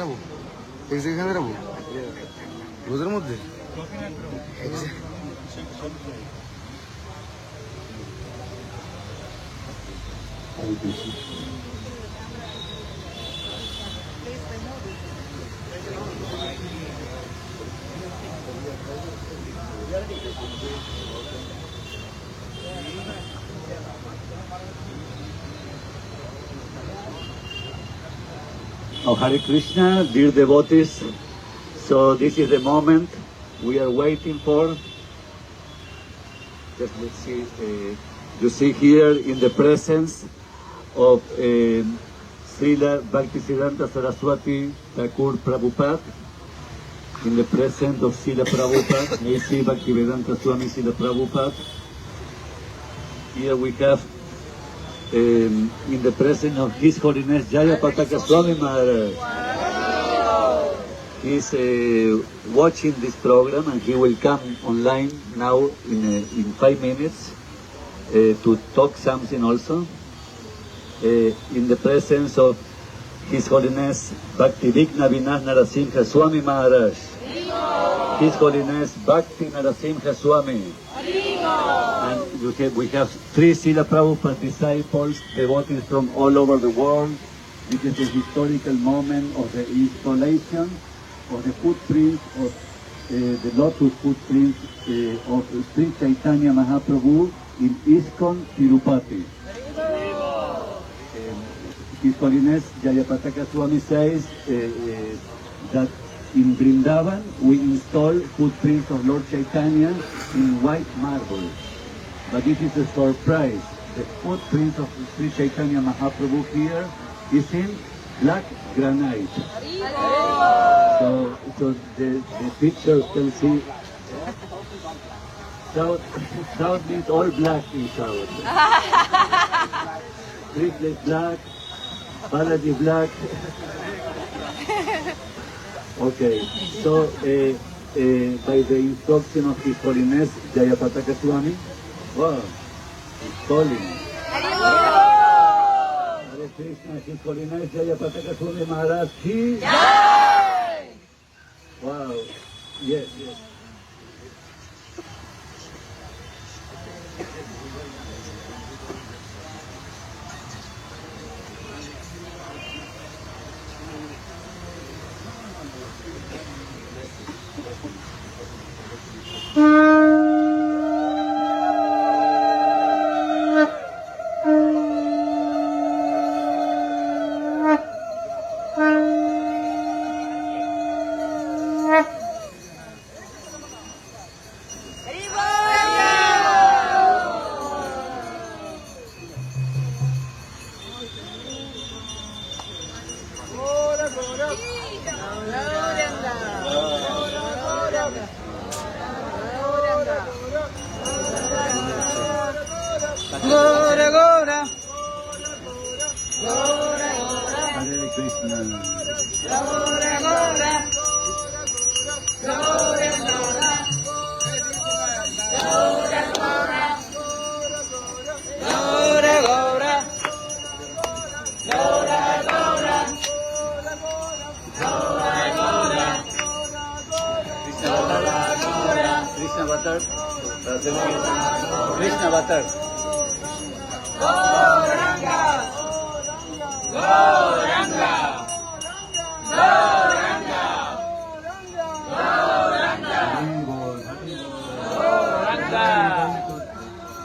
দাঁড়াবো, এক জায়গায় দাঁড়াবো রোদের মধ্যে। Oh, Hare Krishna, dear devotees. So this is the moment we are waiting for. Just let's see. You see here in the presence of Srila Bhaktisiddhanta Saraswati Thakur Prabhupada, in the presence of Srila Prabhupada, A.C. Bhaktivedanta Swami Srila Prabhupada. Here we have in the presence of His Holiness Jayapataka Swami Maharaj. He's watching this program and he will come online now in 5 minutes to talk something also. In the presence of His Holiness Bhakti Vigna Vinash Narasimha Swami Maharaj. His Holiness Bhakti Narasimha Swami. And we have 3 Srila Prabhupada disciples, devotees from all over the world. This is the historical moment of the installation of the footprints of the lotus footprints of Sri Chaitanya Mahaprabhu in ISKCON Tirupati. His Holiness Jayapataka Swami says that in Vrindavan we install footprints of Lord Chaitanya in white marble. But this is a surprise. The footprints of Sri Chaitanya Mahaprabhu here is in black granite. So the picture can see South means all black in South. Krishna is black, Balaji black. Okay, so by the instruction of His Holiness Jayapataka Swami, wow, he's calling. Hare Krishna, His Holiness Jayapataka Swami Maharaj ki Jai! Wow, yes. Gora Gora Hare Krishna. Gora Gora Gora Gora Gora Gora Gora Krishna Avatar. Krishna Avatar. Gauranga Gauranga Gauranga Gauranga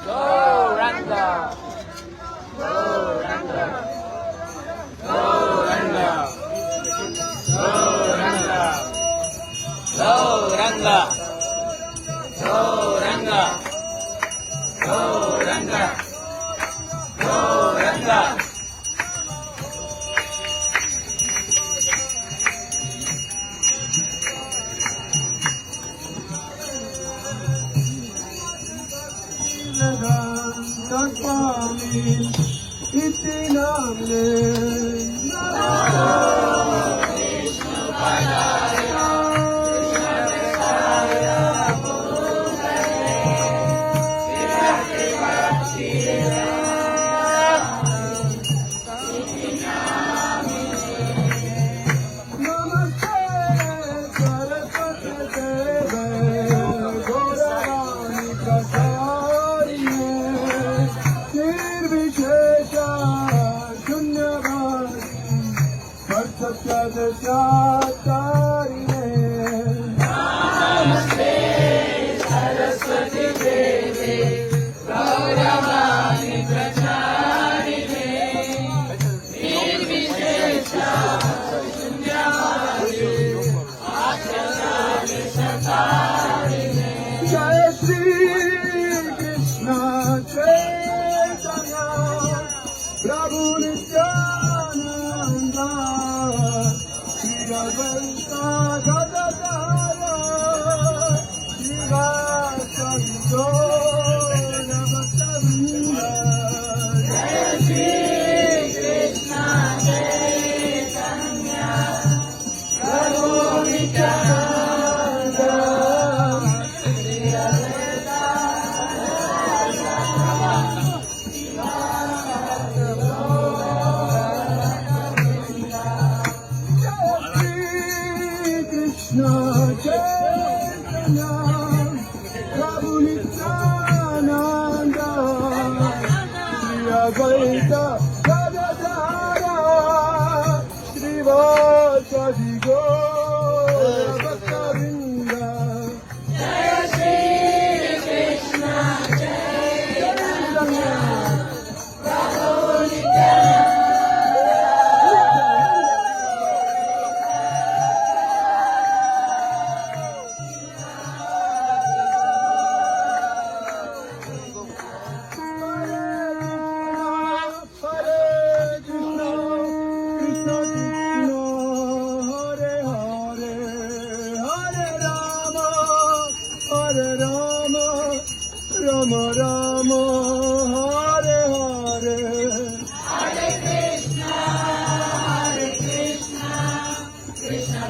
Gauranga Gauranga Gauranga Gauranga Gauranga Gauranga Gauranga Gauranga जय श्री कृष्ण चैतन्य प्रभु नित्यानंद श्री अद्वैत गदाधर श्रीवासदि गौर भक्तवृंद जय श्री कृष्ण चैतन्य प्रभु Nityanand Krishna Chaitanya Prabhu Nityananda Shri Advaita Gadadhara Srivasadi Gaura Bhaktavrinda Jai Shri Krishna Chaitanya Prabhu Nityananda Rama Rama Hare Hare Hare Krishna Krishna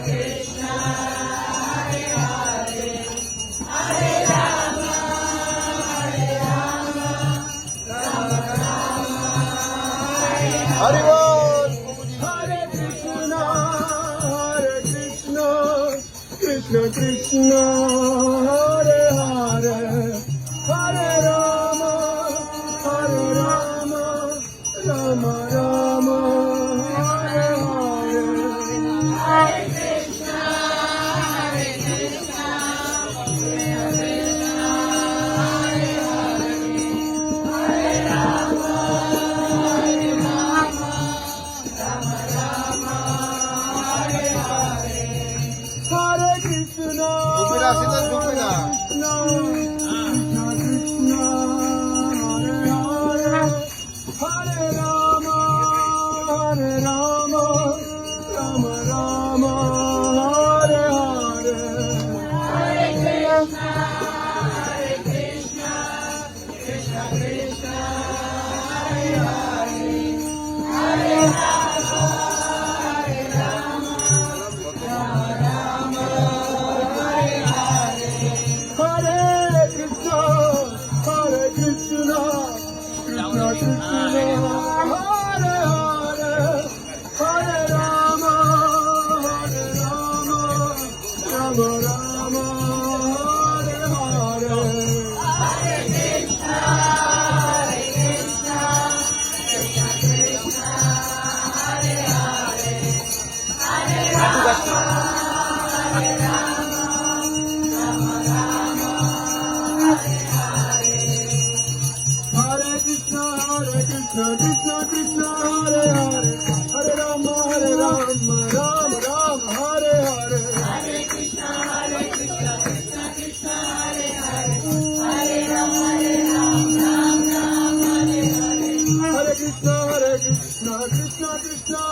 Krishna Hare Hare Hare Rama Rama Rama Hare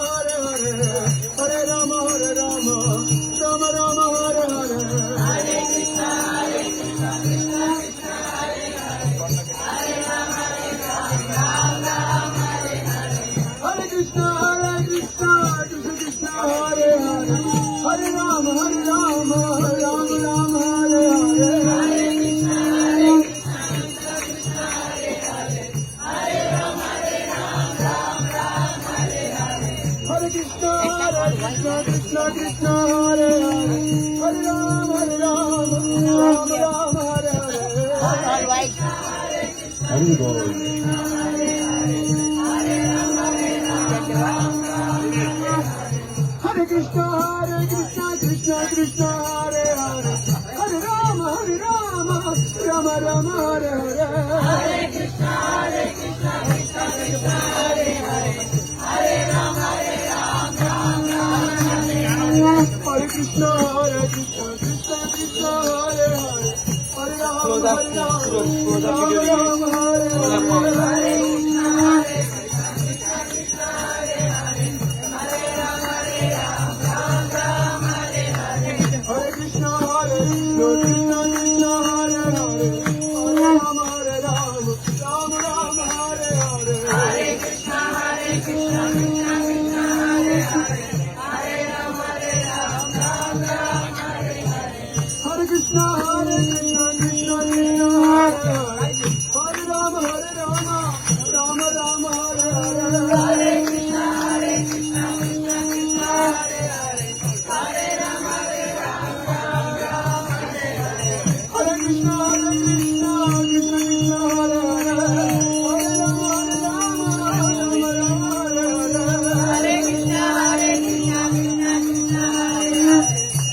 Bol Hare Krishna Krishna Krishna Hare Hare Hare Rama Rama Rama Hare Hare Hare Krishna Krishna Krishna Hare Hare Hare Rama Rama Rama Hare Hare Hare Krishna Hare Krishna Krishna Krishna Hare Hare Hare Rama Rama Rama Hare Hare Hare Krishna Krishna Krishna Hare Hare Hare Rama Ram Ram Hare Krishna Krishna Krishna Hare Hare Hare Rama Hare Hare Hare Krishna Krishna Krishna Hare Hare Hare Rama Rama Hare Hare Hare Krishna Krishna Krishna Hare Hare Hare Rama Ram Ram Hare Krishna Krishna Krishna Hare Hare Hare Rama Rama Rama Hare Hare Hare Krishna Krishna Krishna Hare Hare Hare Rama Hare Krishna Krishna Krishna Hare Hare Hare Rama Rama Hare Hare Hare Krishna Krishna Krishna Hare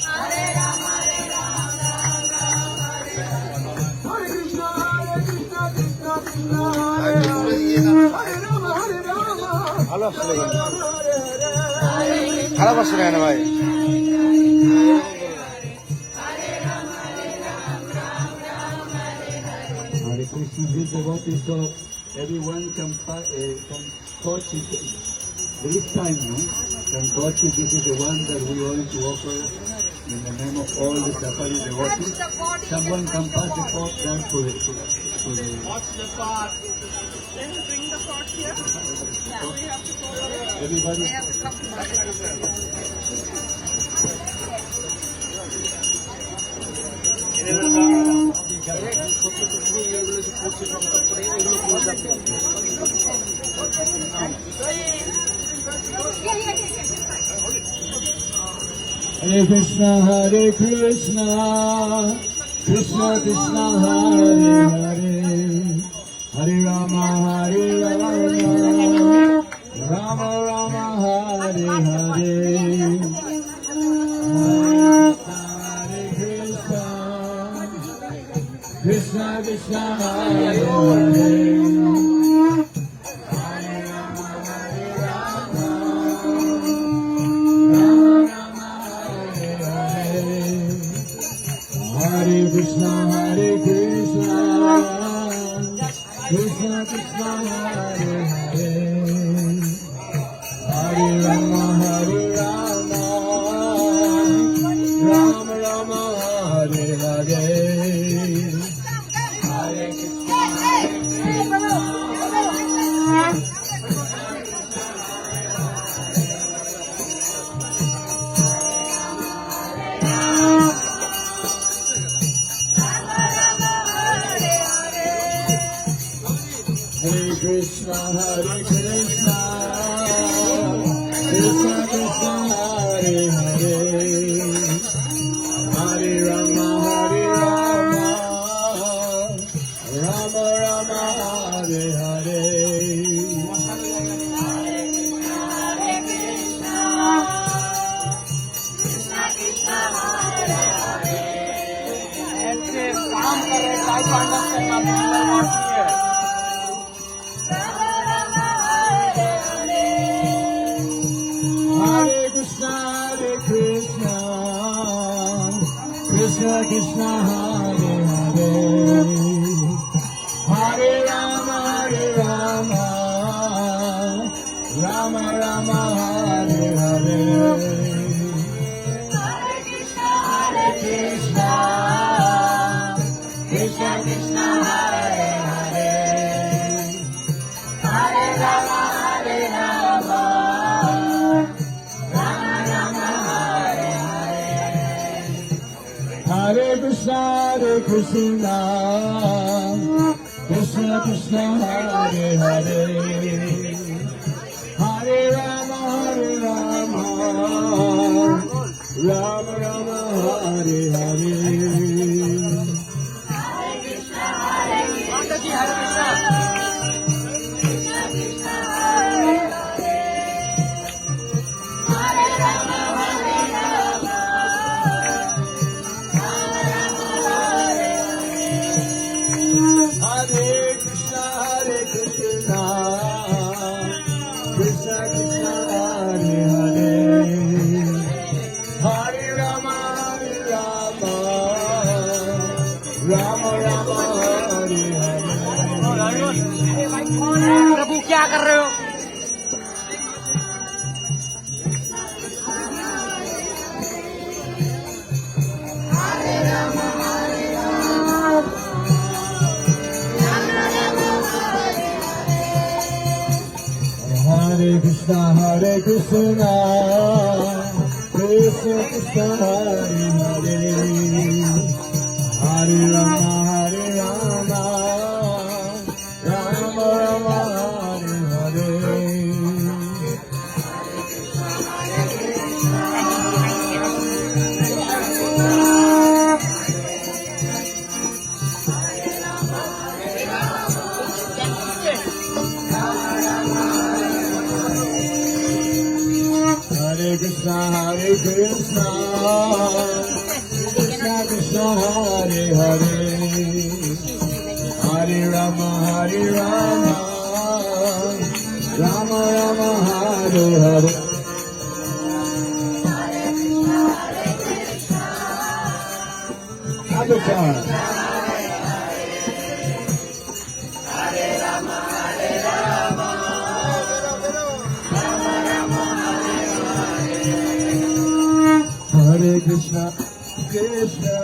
Hare Hare Rama Hare Krishna Krishna Krishna Hare Hare Hare Rama ভালো আসলে Hare Hare খারাপ আসলে না ভাই Hare Krishna, this devotee, so everyone can touch it. This time, no? Can touch it. This is the one that we want to offer in the name of all the safari devotees. Someone can pass the pot down to the. Then bring the pot here. Yeah, we have to go over there. Everybody. They have to come to Hare Krishna, Krishna Krishna, Hare Hare, Hare Rama, Rama Rama, Hare Hare. Hare Krishna, Krishna Krishna, Hare Hare. Hare Krishna, Krishna Krishna, Hare Hare, Hare Rama, Rama Rama, Hare Hare. Hare Krishna, Hare Krishna, Krishna Krishna, Hare Hare, Hare Rama, Rama Rama, Hare Hare. ऐसे काम कर रहे life understand करना Hare Krishna, Krishna Krishna, Hare Hare, Hare Rama, Rama Rama, Hare Hare. Krishna, Krishna Krishna, Hare Hare, Hare Rama, Rama Rama, Hare Hare. Hare Krishna, Krishna Krishna, Hare Hare, Hare Rama, Rama Rama, Hare Hare. माता जी हरे Krishna Hare Rama, Krishna, Hare Krishna, Krishna Krishna, Hare Hare, Hare Rama, Rama Rama, Hare Hare. Hare Krishna, Krishna Krishna, Hare Hare, Hare Rama, Rama Rama, Hare Hare. Other side. Hare Krishna, Krishna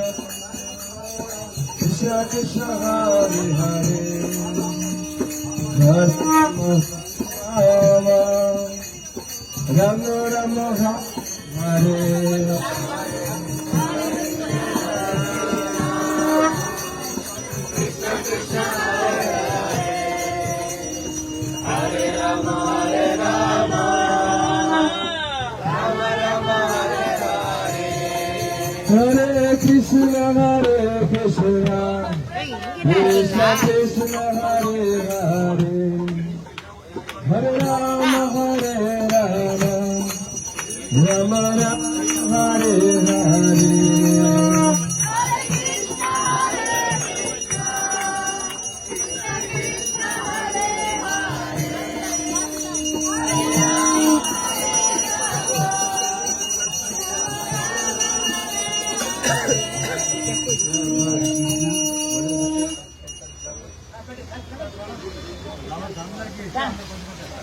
Krishna Krishna, Hare Hare, Hare Rama, Rama Rama, Hare Hare. Hare Krishna, Krishna Krishna, Hare Hare, Hare Rama, Rama Rama, Hare Hare.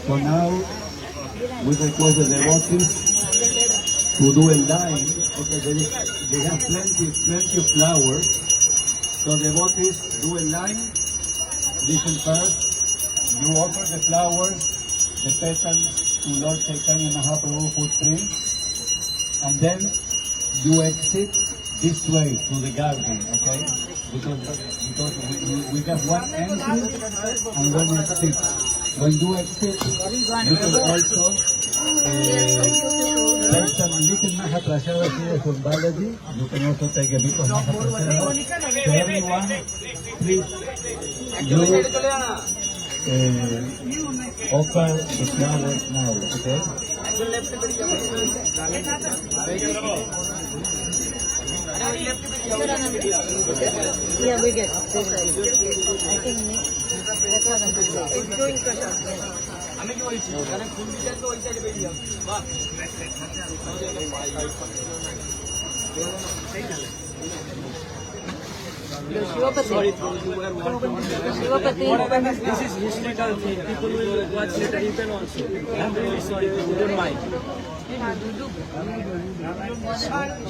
So now we request the devotees to do a line because they have plenty of flowers. So devotees do a line. Listen first. You offer the flowers, the petals to Lord Chaitanya Mahaprabhu footprint, and then you exit this way to the garden, okay? Because we have one entry and one exit. When you exit, you can also take some little Mahaprasada here from Balaji. You can also take a bit of Mahaprasada. So everyone, please, you offer the flowers now, okay? Yeah, we get. I think that's what I'm doing. It's doing pressure. Shivapati. This is historical thing. People will watch later even also. I'm really sorry. You don't mind.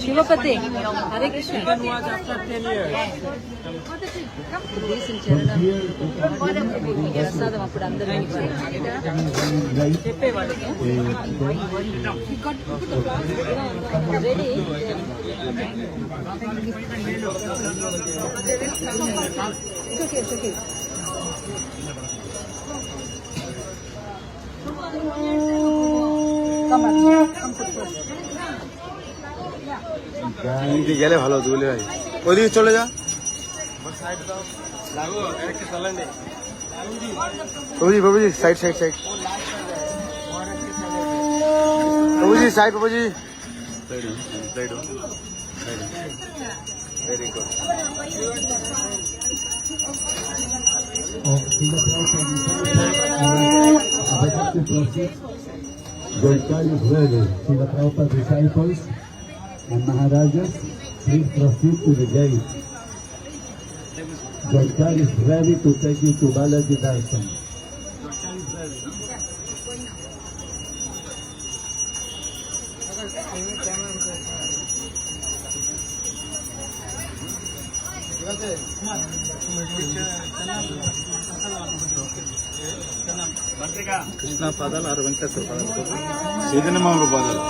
Shivapati. Hare Krishna. You can watch after 10 years. ప్రసాదం అప్పుడు అందరికీ చెప్పేవాళ్ళకి ready দিকে গেলে ভালো দুলে ভাই ওদিকে চলে যা বাবুজি বাবুজি সাইড সাইড সাইড বাবুজি সাইড বাবুজি very good Goikai is ready. Srila Prabhupada disciples and Maharajas, please proceed to the gate. Goikai is ready to take you to Balaji Darshan. Krishna పాదాలు 6 వెంకటేశ్వర పాదాలు చైతన్య మామూలు పాదాలు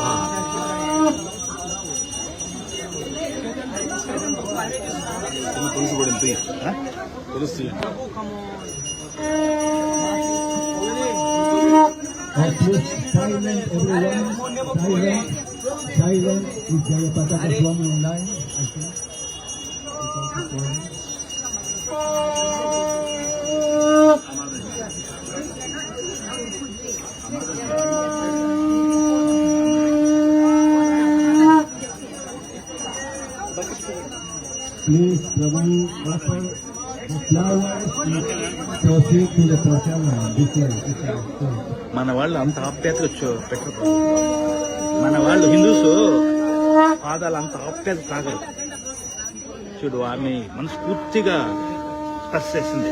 తులసి పడింది తులసి Please, silent everyone. Silent is Jayapataka Swami online, I think. Please, Prabhu, offer the flowers and proceed to the prasanna. This way. మన వాళ్ళు అంత ఆప్యాయతగా పెట్టరు మన వాళ్ళు హిందూస్ పాదాలు అంత ఆప్యాయత తాగరు చూడు ఆమె మనస్ఫూర్తిగా స్పర్శ చేసింది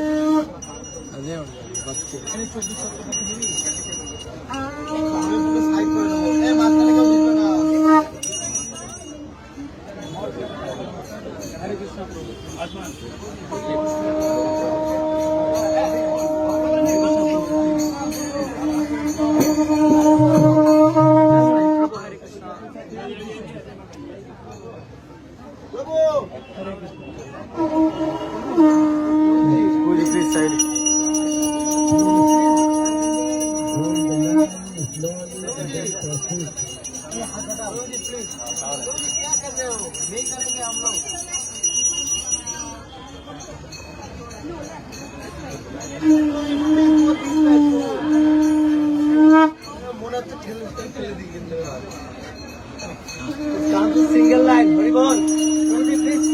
Single line, very good. Please,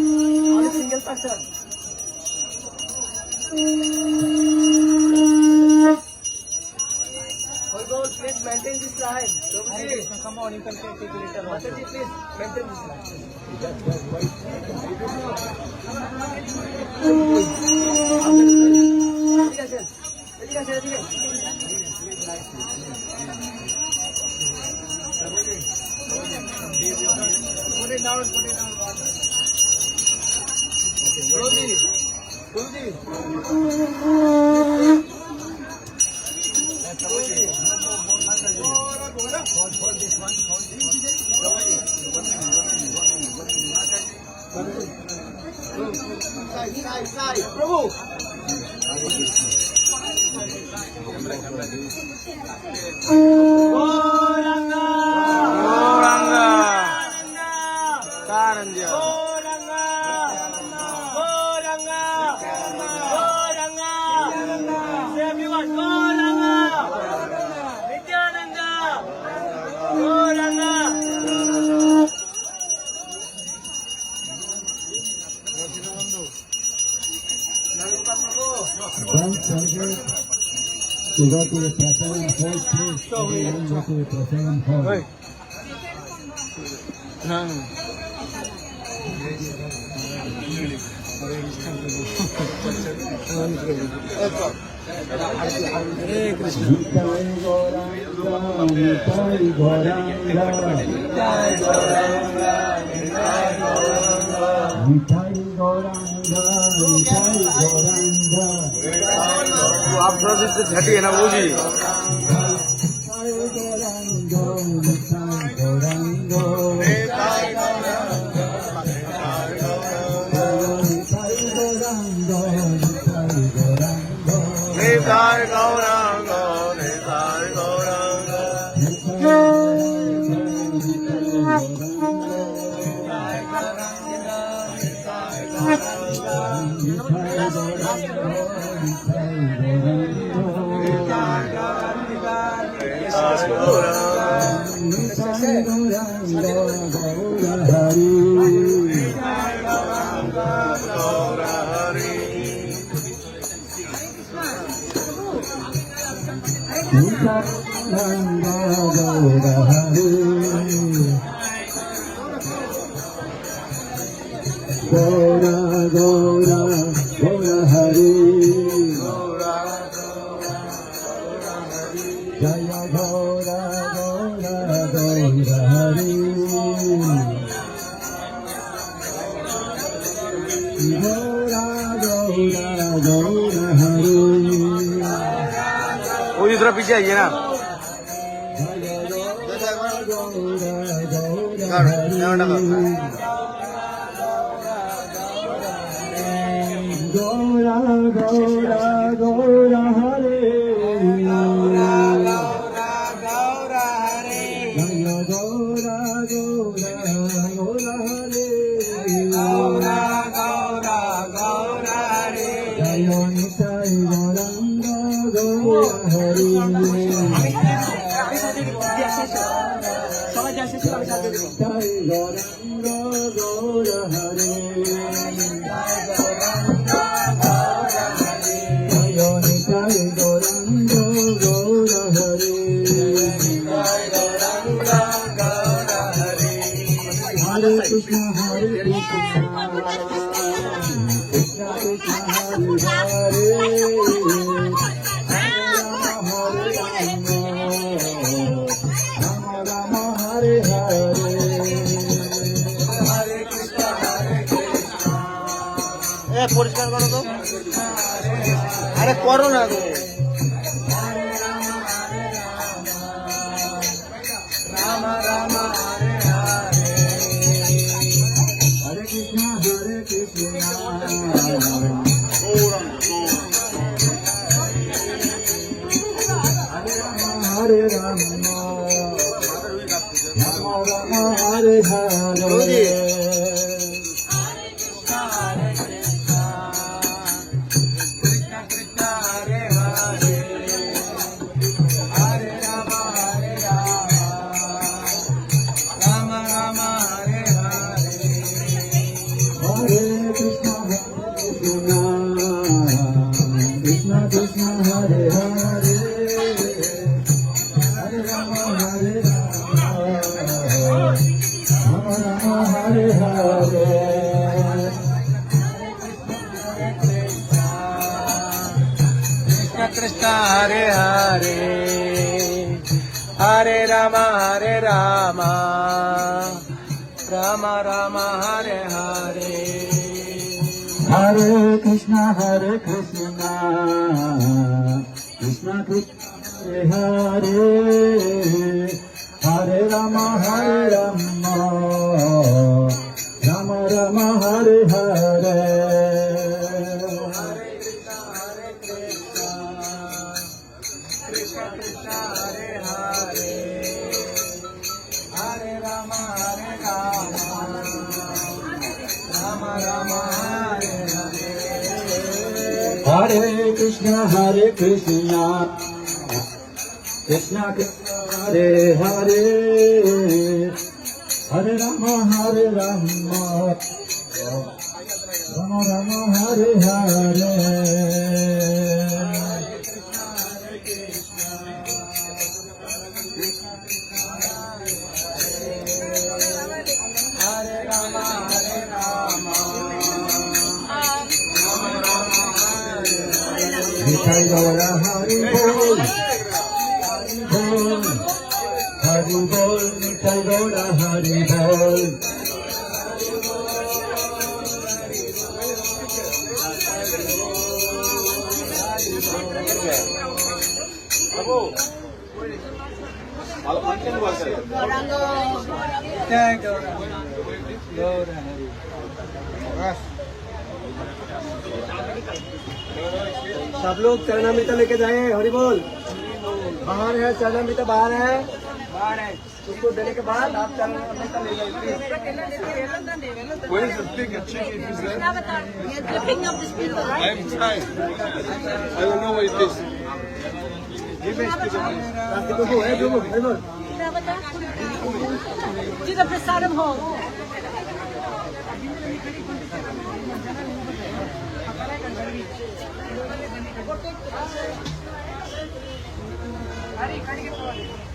only single person. Very good, please maintain this line. Come on, you can take it later. Mataji, please maintain this line. Put it down, Guruji. Hold this one. Side. Prabhu. Don't forget to go to the prasanna hall, please. Everyone go to the prasanna hall. आप थोड़ा सा झटी है ना वो जी Gaura Hari पीछे आइए ना Gora Gora Gora Hare Gora Gora Gora Gora Hare Jayo Nitai Gauranga Gora Hare Nitai Gauranga Gora Hare Jayo Nitai Gauranga Gora Hare Hare Krishna Hare Krishna Krishna Krishna Hare Hare Hare Rama Rama Hare Hare পরিষ্কার করো তো আরে করো না গো Hare Krishna Hare Krishna Hare Rama Rama Rama Hare Hare Hare Krishna Krishna Krishna Hare Hare Hare Rama Hare Rama Rama Rama Hare Hare Krishna Krishna Hare Hare Hare Rama Hare Rama Rama Rama Hare Hare Hare Krishna Krishna Krishna Hare Hare Rama Hare Rama Rama Rama Hare Hare Krishna Krishna Hare Hare Hare Rama Hare Rama Rama Rama Hare Hare Hare Krishna Krishna Krishna Hare Hare Hare Rama Hare Rama Rama Rama Hare Hare Nitai Gaura Hari Bol Hari Bol Nitai Gaura Hari Bol सब लोग चरणामृत लेके जाए हरि बोल बाहर है चरणामृत बाहर है उसको देने के बाद आप चरणामृत ले जाइए Where is the pig and chicken? Is that? You're picking up the speaker, right? I'm tired. I don't know what it is. Give me a speaker. जिधर प्रसादम हो Hare